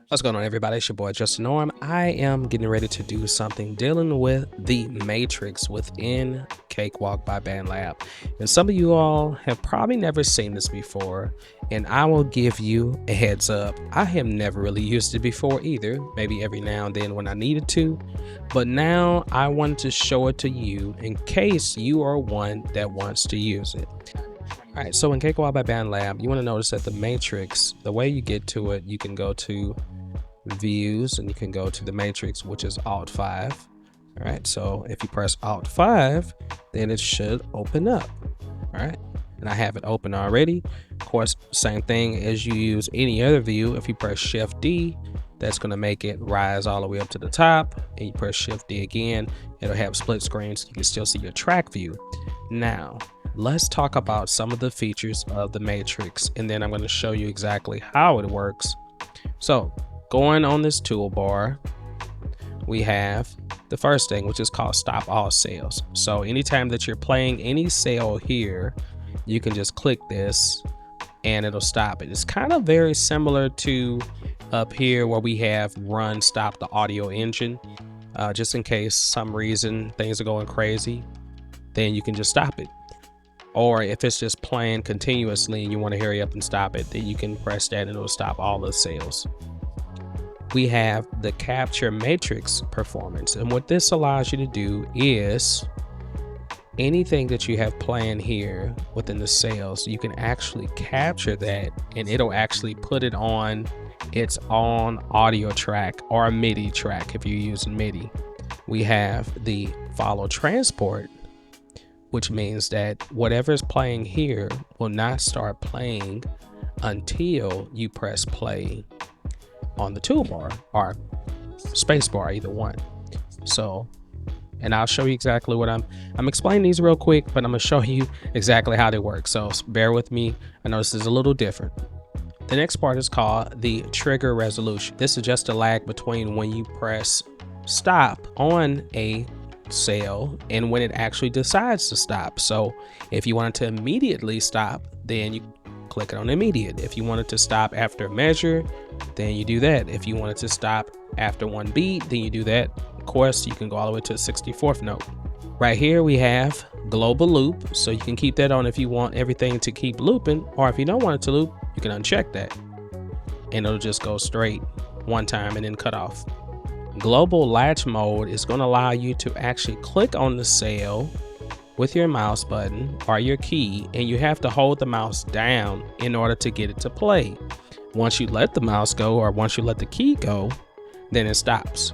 What's going on, everybody? It's your boy Justin Norm. I am getting ready to do something dealing with the matrix within Cakewalk by BandLab. And some of you all have probably never seen this before, and I will give you a heads up. I have never really used it before either, maybe every now and then when I needed to, but now I wanted to show it to you in case you are one that wants to use it. All right, so in Cakewalk by BandLab, you want to notice that the matrix, the way you get to it, you can go to views and you can go to the matrix, which is Alt 5. All right, so if you press Alt 5, then it should open up. All right, and I have it open already. Of course, same thing as you use any other view. If you press Shift D, that's going to make it rise all the way up to the top, and you press Shift D again, it'll have split screens. You can still see your track view. Now let's talk about some of the features of the matrix, and then I'm going to show you exactly how it works. So going on this toolbar, we have the first thing, which is called stop all sales. So anytime that you're playing any sale here, you can just click this and it'll stop it. It's kind of very similar to up here where we have run stop the audio engine, just in case some reason things are going crazy, then you can just stop it. Or if it's just playing continuously and you want to hurry up and stop it, then you can press that and it'll stop all the sales. We have the capture matrix performance, and what this allows you to do is anything that you have playing here within the sales, you can actually capture that and it'll actually put it on its own audio track or a MIDI track if you're using MIDI. We have the follow transport, which means that whatever is playing here will not start playing until you press play on the toolbar or spacebar, either one. So, and I'll show you exactly what I'm explaining these real quick, but I'm gonna show you exactly how they work. So bear with me. I know this is a little different. The next part is called the trigger resolution. This is just a lag between when you press stop on a sale and when it actually decides to stop. So if you wanted to immediately stop, then you click it on immediate. If you wanted to stop after a measure, then you do that. If you wanted to stop after one beat, then you do that. Of course, you can go all the way to the 64th note. Right here we have global loop, so you can keep that on if you want everything to keep looping, or if you don't want it to loop, you can uncheck that and it'll just go straight one time and then cut off. Global latch mode is going to allow you to actually click on the sale with your mouse button or your key, and you have to hold the mouse down in order to get it to play. Once you let the mouse go or once you let the key go, then it stops.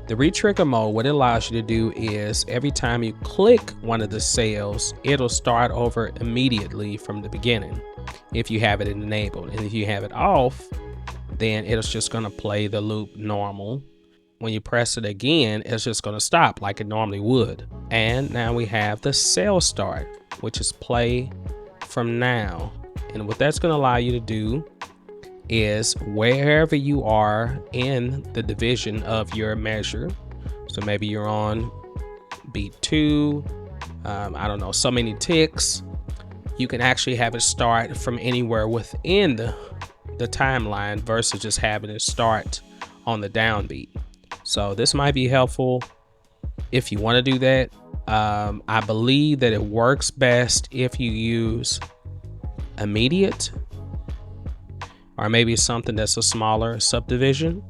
The retrigger mode, what it allows you to do is every time you click one of the sales, it'll start over immediately from the beginning if you have it enabled, and if you have it off, then it's just going to play the loop normal. When you press it again, it's just going to stop like it normally would. And now we have the sale start, which is play from now. And what that's going to allow you to do is wherever you are in the division of your measure. So maybe you're on beat 2, I don't know, so many ticks. You can actually have it start from anywhere within the timeline versus just having it start on the downbeat. So this might be helpful if you want to do that. I believe that it works best if you use immediate or maybe something that's a smaller subdivision.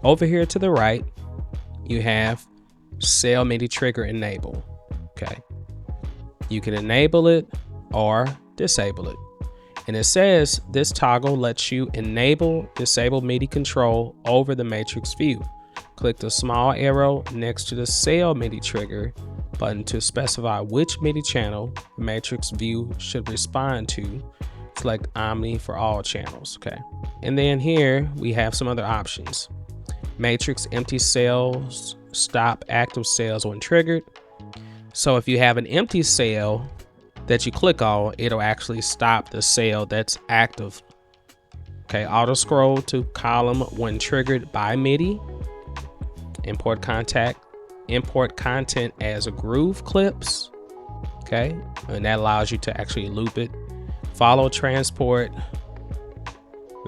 Over here to the right, you have sale MIDI trigger enable. Okay, you can enable it or disable it. And it says this toggle lets you enable, disable MIDI control over the matrix view. Click the small arrow next to the sale MIDI trigger button to specify which MIDI channel the matrix view should respond to. Select Omni for all channels. Okay, and then here we have some other options. Matrix empty sales, stop active sales when triggered. So if you have an empty sale that you click on, it'll actually stop the sale that's active. Okay, auto scroll to column when triggered by MIDI. Import content as a groove clips. Okay, and that allows you to actually loop it. Follow transport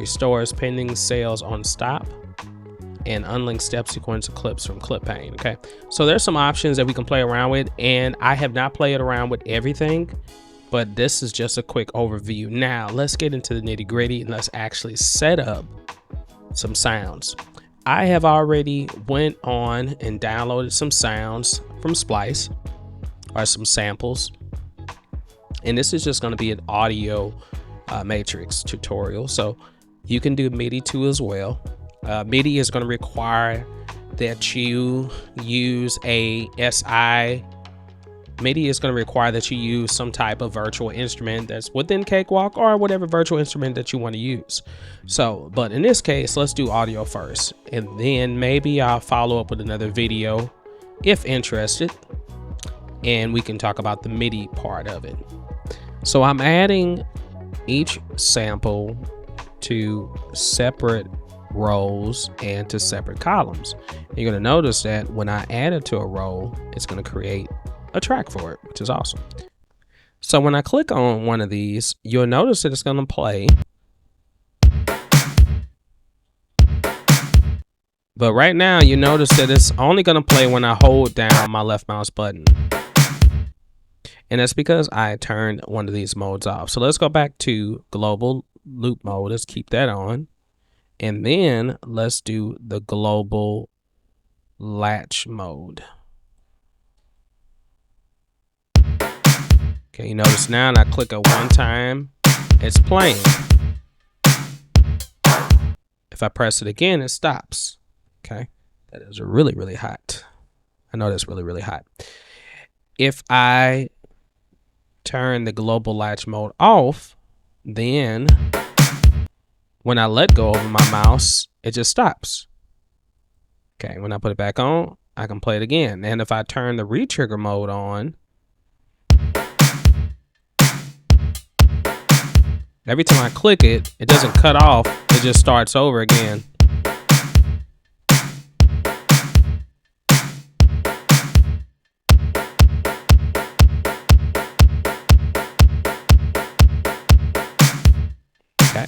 restores pending sales on stop, and unlink step sequence of clips from clip pane. Okay, so there's some options that we can play around with, and I have not played around with everything, but this is just a quick overview. Now let's get into the nitty gritty and let's actually set up some sounds. I have already went on and downloaded some sounds from Splice, or some samples, and this is just going to be an audio matrix tutorial, so you can do MIDI too as well. MIDI is going to require that you use a SI. MIDI is going to require that you use some type of virtual instrument that's within Cakewalk, or whatever virtual instrument that you want to use. So, but in this case, let's do audio first, and then maybe I'll follow up with another video if interested, and we can talk about the MIDI part of it. So I'm adding each sample to separate rows and to separate columns. And you're going to notice that when I add it to a row, it's going to create a track for it, which is awesome. So when I click on one of these, you'll notice that it's going to play. But right now, you notice that it's only going to play when I hold down my left mouse button. And that's because I turned one of these modes off. So let's go back to global loop mode. Let's keep that on. And then let's do the global latch mode. Okay, you notice now, and I click it one time, it's playing. If I press it again, it stops. Okay, that is really, really hot. I know that's really, really hot. If I turn the global latch mode off, then when I let go of my mouse, it just stops. Okay, when I put it back on, I can play it again. And if I turn the retrigger mode on, every time I click it, it doesn't cut off, it just starts over again. Okay.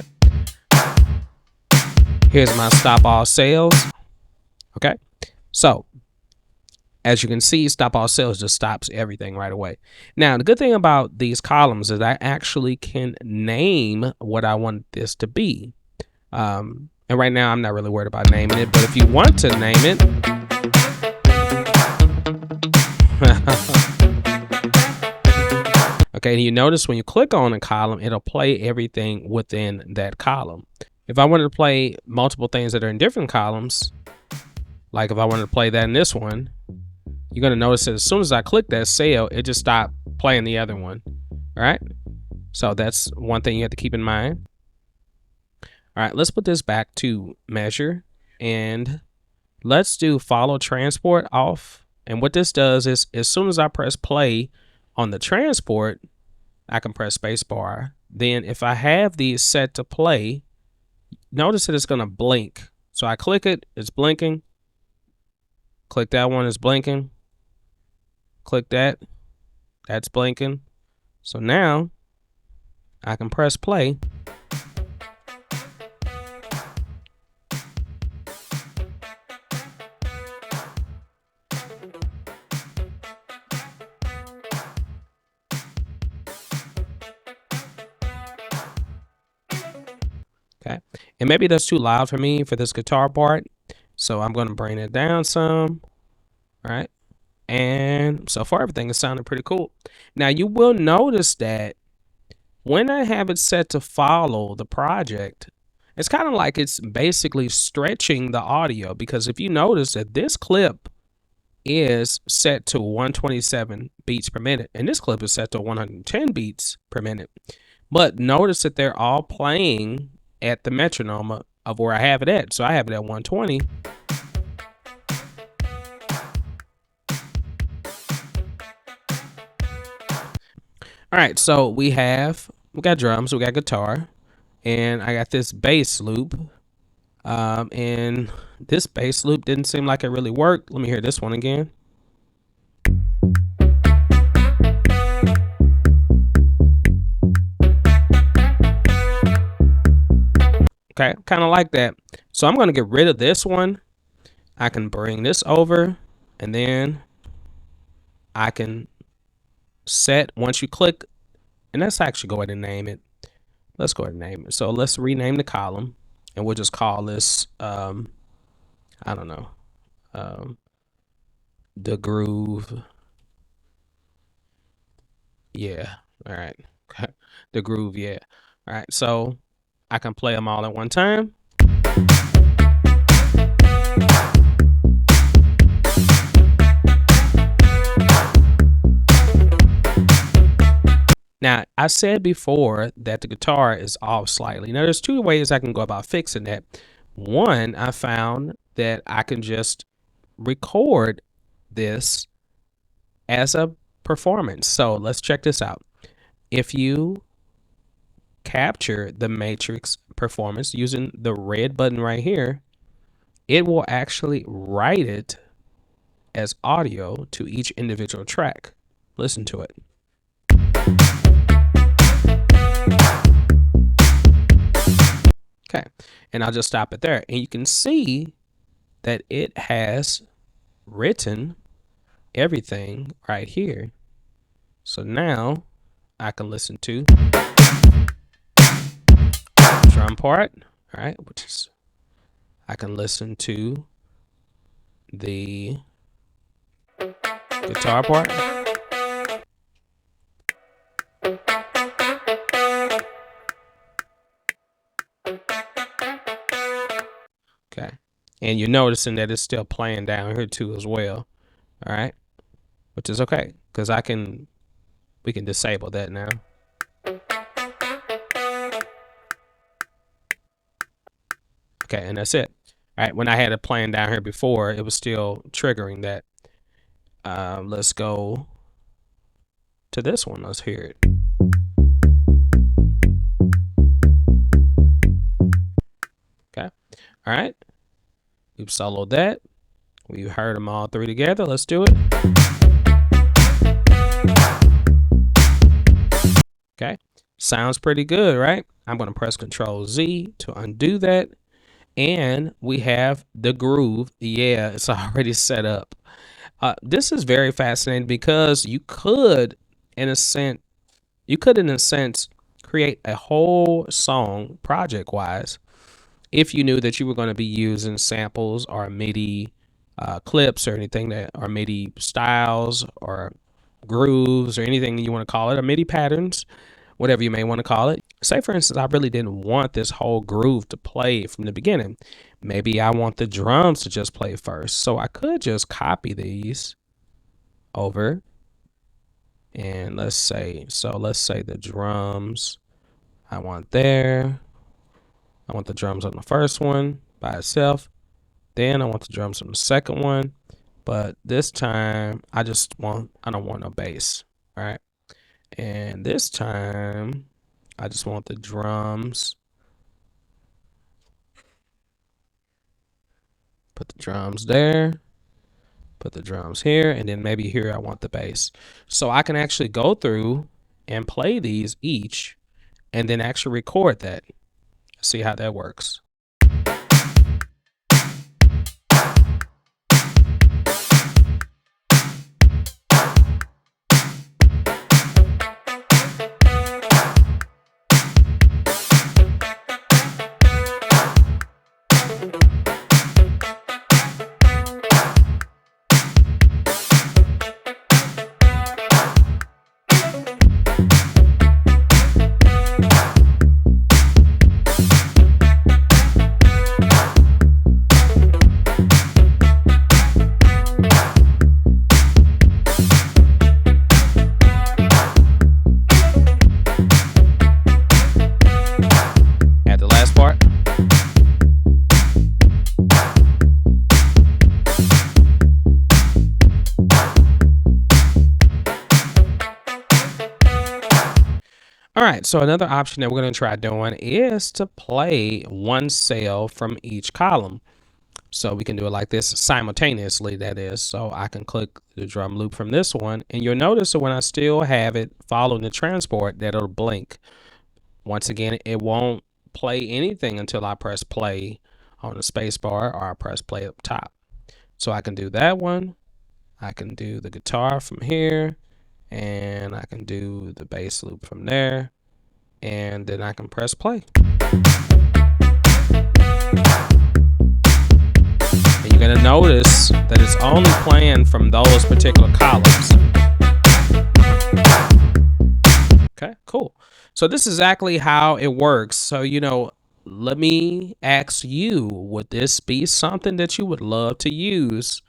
Here's my stop all sales. Okay. So as you can see, stop all sales just stops everything right away. Now, the good thing about these columns is I actually can name what I want this to be. And right now, I'm not really worried about naming it, but if you want to name it, okay, you notice when you click on a column, it'll play everything within that column. If I wanted to play multiple things that are in different columns, like if I wanted to play that in this one, you're going to notice that as soon as I click that cell, it just stopped playing the other one. All right. So that's one thing you have to keep in mind. All right, let's put this back to measure, and let's do follow transport off. And what this does is as soon as I press play on the transport, I can press space bar. Then if I have these set to play, notice that it's going to blink. So I click it, it's blinking. Click that one, it's blinking. Click that, that's blinking. So now I can press play. Okay, and maybe that's too loud for me for this guitar part, so I'm going to bring it down some. All right, and so far everything is sounding pretty cool. Now you will notice that when I have it set to follow the project, it's kind of like it's basically stretching the audio, because if you notice that this clip is set to 127 beats per minute and this clip is set to 110 beats per minute, but notice that they're all playing at the metronome of where I have it at. So I have it at 120. All right, so we got drums, we got guitar, and I got this bass loop. And this bass loop didn't seem like it really worked. Let me hear this one again. Okay, kind of like that. So I'm going to get rid of this one. I can bring this over, and then I can set, once you click, and let's actually go ahead and name it. Let's go ahead and name it. So let's rename the column, and we'll just call this, I don't know, the groove. Yeah. All right. The groove. Yeah. All right. So I can play them all at one time. Now, I said before that the guitar is off slightly. Now, there's two ways I can go about fixing that. One, I found that I can just record this as a performance. So let's check this out. If you capture the matrix performance using the red button right here, it will actually write it as audio to each individual track. Listen to it. Okay, and I'll just stop it there. And you can see that it has written everything right here. So now I can listen to drum part, all right, which is, I can listen to the guitar part. Okay, and you're noticing that it's still playing down here too as well, all right, which is okay because we can disable that now. Okay, and that's it. All right, when I had it playing down here before, it was still triggering that. Let's go to this one. Let's hear it. Okay, all right. We've soloed that. We've heard them all three together. Let's do it. Okay, sounds pretty good, right? I'm going to press Control Z to undo that. And we have the groove. Yeah, it's already set up. This is very fascinating because you could, in a sense, create a whole song project-wise if you knew that you were going to be using samples or MIDI clips or anything that are MIDI styles or grooves or anything you want to call it, or MIDI patterns, whatever you may want to call it. Say, for instance, I really didn't want this whole groove to play from the beginning. Maybe I want the drums to just play first. So I could just copy these over. And let's say the drums I want there. I want the drums on the first one by itself. Then I want the drums on the second one. But this time I don't want no bass. All right. And this time I just want the drums. Put the drums there. Put the drums here. And then maybe here I want the bass. So I can actually go through and play these each and then actually record that. See how that works. At the last part. All right, so another option that we're going to try doing is to play one cell from each column. So we can do it like this simultaneously, that is. So I can click the drum loop from this one, and you'll notice that when I still have it following the transport, that it'll blink. Once again, it won't play anything until I press play on the space bar or I press play up top. So I can do that one. I can do the guitar from here, and I can do the bass loop from there, and then I can press play. And you're gonna notice that it's only playing from those particular columns. Okay, cool. So this is exactly how it works. So, let me ask you, would this be something that you would love to use?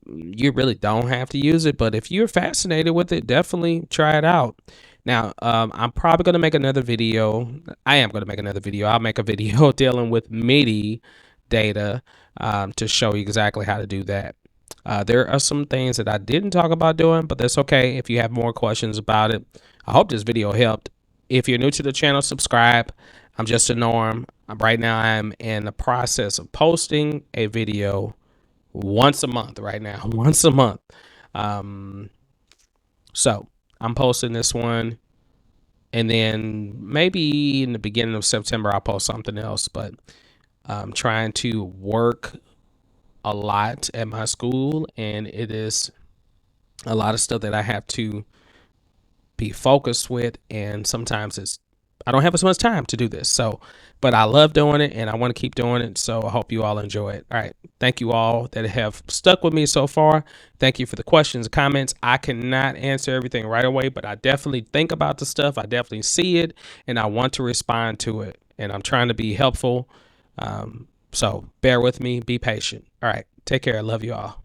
You really don't have to use it, but if you're fascinated with it, definitely try it out. Now, I'm probably going to make another video. I am going to make another video. I'll make a video dealing with MIDI data to show you exactly how to do that. There are some things that I didn't talk about doing, but that's okay if you have more questions about it. I hope this video helped. If you're new to the channel, subscribe. I'm just a Norm. Right now, I'm in the process of posting a video once a month right now, once a month. So I'm posting this one, and then maybe in the beginning of September, I'll post something else, but I'm trying to work a lot at my school, and it is a lot of stuff that I have to be focused with, and sometimes I don't have as much time to do this. So, but I love doing it and I want to keep doing it. So I hope you all enjoy it. All right. Thank you all that have stuck with me so far. Thank you for the questions and comments. I cannot answer everything right away, but I definitely think about the stuff. I definitely see it and I want to respond to it. And I'm trying to be helpful. So bear with me, be patient. All right. Take care. I love you all.